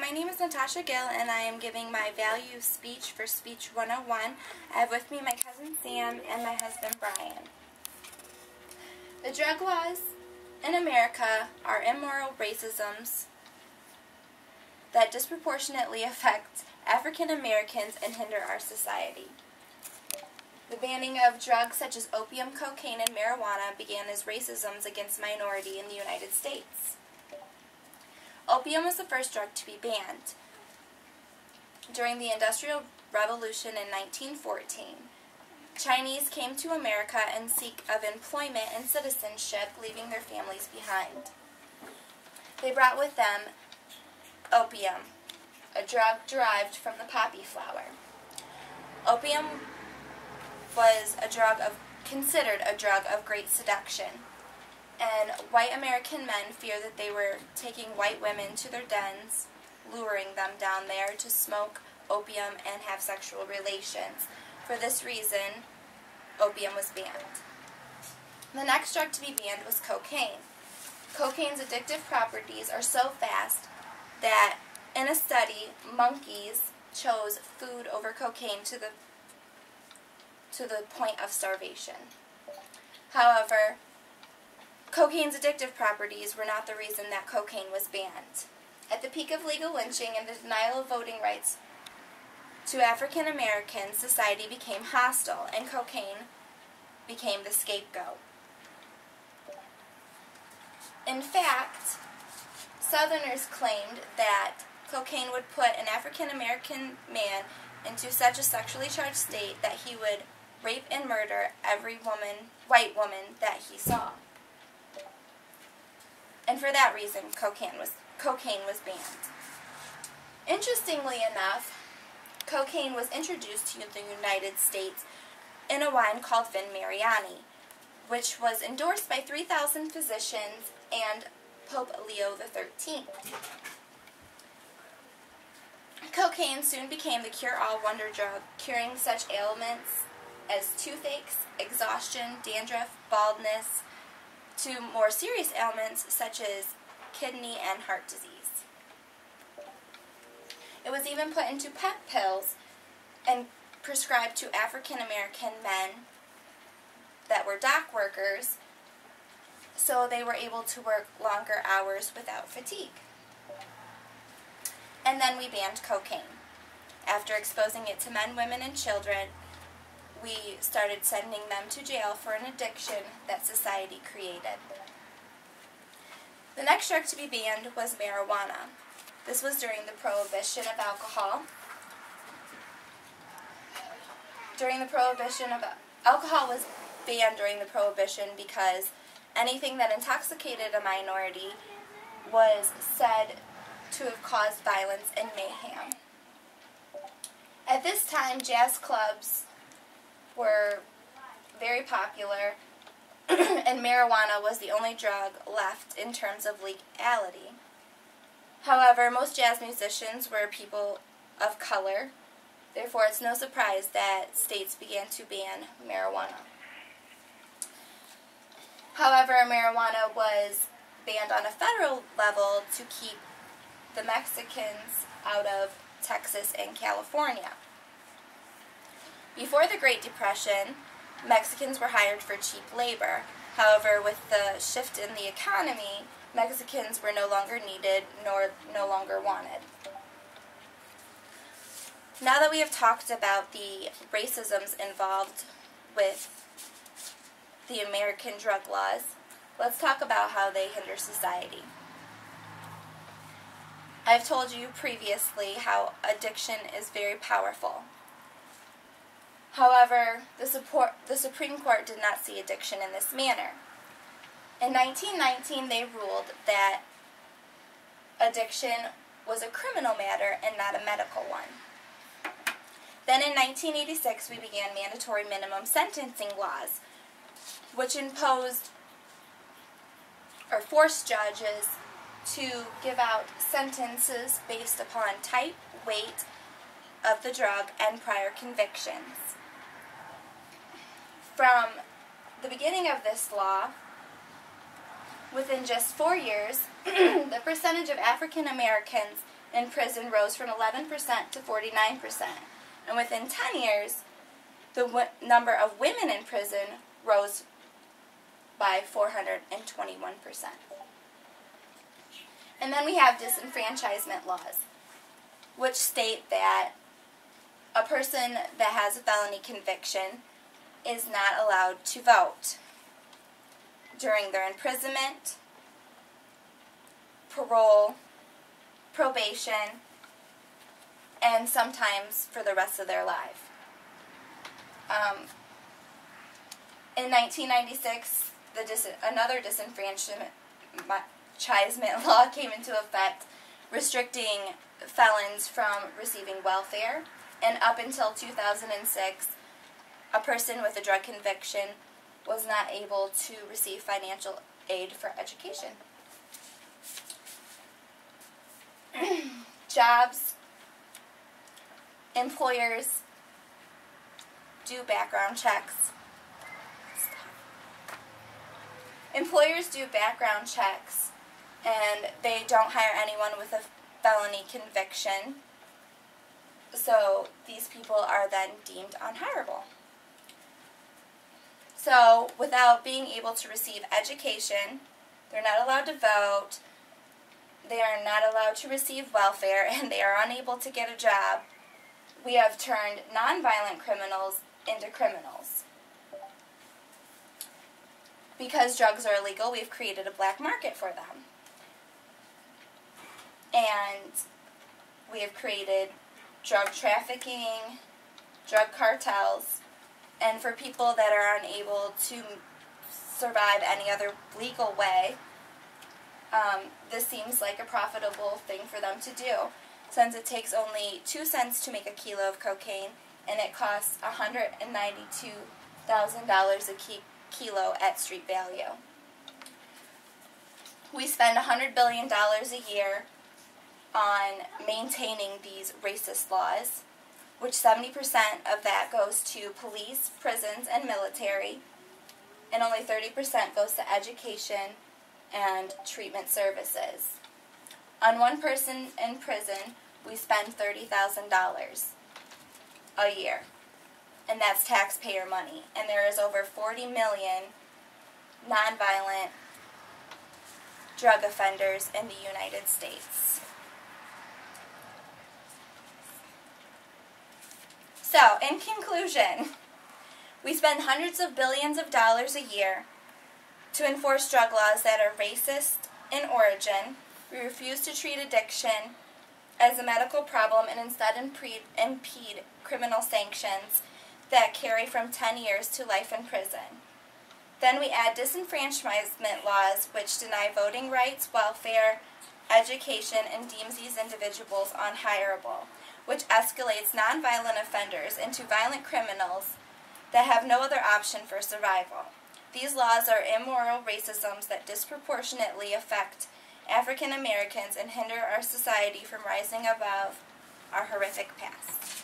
my name is Natasha Gill, and I am giving my value speech for Speech 101. I have with me my cousin Sam and my husband Brian. The drug laws in America are immoral racisms that disproportionately affect African Americans and hinder our society. The banning of drugs such as opium, cocaine, and marijuana began as racisms against minority in the United States. Opium was the first drug to be banned. During the Industrial Revolution in 1914, Chinese came to America in seek of employment and citizenship, leaving their families behind. They brought with them opium, a drug derived from the poppy flower. Opium was considered a drug of great seduction, and white American men feared that they were taking white women to their dens, luring them down there to smoke opium and have sexual relations. For this reason, opium was banned. The next drug to be banned was cocaine. Cocaine's addictive properties are so fast that in a study, monkeys chose food over cocaine to the point of starvation. However, cocaine's addictive properties were not the reason that cocaine was banned. At the peak of legal lynching and the denial of voting rights to African Americans, society became hostile, and cocaine became the scapegoat. In fact, Southerners claimed that cocaine would put an African American man into such a sexually charged state that he would rape and murder every white woman that he saw. And for that reason, cocaine was banned. Interestingly enough, cocaine was introduced to the United States in a wine called Vin Mariani, which was endorsed by 3,000 physicians and Pope Leo XIII. Cocaine soon became the cure-all wonder drug, curing such ailments as toothaches, exhaustion, dandruff, baldness, to more serious ailments such as kidney and heart disease. It was even put into pep pills and prescribed to African American men that were dock workers, so they were able to work longer hours without fatigue. And then we banned cocaine. After exposing it to men, women, and children, we started sending them to jail for an addiction that society created. The next drug to be banned was marijuana. This was during the prohibition of alcohol. Alcohol was banned during the prohibition because anything that intoxicated a minority was said to have caused violence and mayhem. At this time, jazz clubs were very popular, and marijuana was the only drug left in terms of legality. However, most jazz musicians were people of color, therefore it's no surprise that states began to ban marijuana. However, marijuana was banned on a federal level to keep the Mexicans out of Texas and California. Before the Great Depression, Mexicans were hired for cheap labor. However, with the shift in the economy, Mexicans were no longer needed nor no longer wanted. Now that we have talked about the racisms involved with the American drug laws, let's talk about how they hinder society. I've told you previously how addiction is very powerful. However, the Supreme Court did not see addiction in this manner. In 1919, they ruled that addiction was a criminal matter and not a medical one. Then in 1986, we began mandatory minimum sentencing laws, which imposed or forced judges to give out sentences based upon type, weight of the drug, and prior convictions. From the beginning of this law, within just 4 years, the percentage of African Americans in prison rose from 11% to 49%. And within 10 years, the number of women in prison rose by 421%. And then we have disenfranchisement laws, which state that a person that has a felony conviction is not allowed to vote during their imprisonment, parole, probation, and sometimes for the rest of their life. In 1996, another disenfranchisement law came into effect, restricting felons from receiving welfare, and up until 2006, a person with a drug conviction was not able to receive financial aid for education. Jobs, employers do background checks. Employers do background checks, and they don't hire anyone with a felony conviction, so these people are then deemed unhireable. So, without being able to receive education, they're not allowed to vote, they are not allowed to receive welfare, and they are unable to get a job. We have turned nonviolent criminals into criminals. Because drugs are illegal, we've created a black market for them. And we have created drug trafficking, drug cartels, and for people that are unable to survive any other legal way, this seems like a profitable thing for them to do, since it takes only 2 cents to make a kilo of cocaine, and it costs $192,000 a kilo at street value. We spend $100 billion a year on maintaining these racist laws, which 70% of that goes to police, prisons, and military, and only 30% goes to education and treatment services. On one person in prison, we spend $30,000 a year, and that's taxpayer money. And there is over 40 million nonviolent drug offenders in the United States. So, in conclusion, we spend hundreds of billions of dollars a year to enforce drug laws that are racist in origin. We refuse to treat addiction as a medical problem and instead impede criminal sanctions that carry from 10 years to life in prison. Then we add disenfranchisement laws which deny voting rights, welfare, education, and deems these individuals unhireable, which escalates nonviolent offenders into violent criminals that have no other option for survival. These laws are immoral racisms that disproportionately affect African Americans and hinder our society from rising above our horrific past.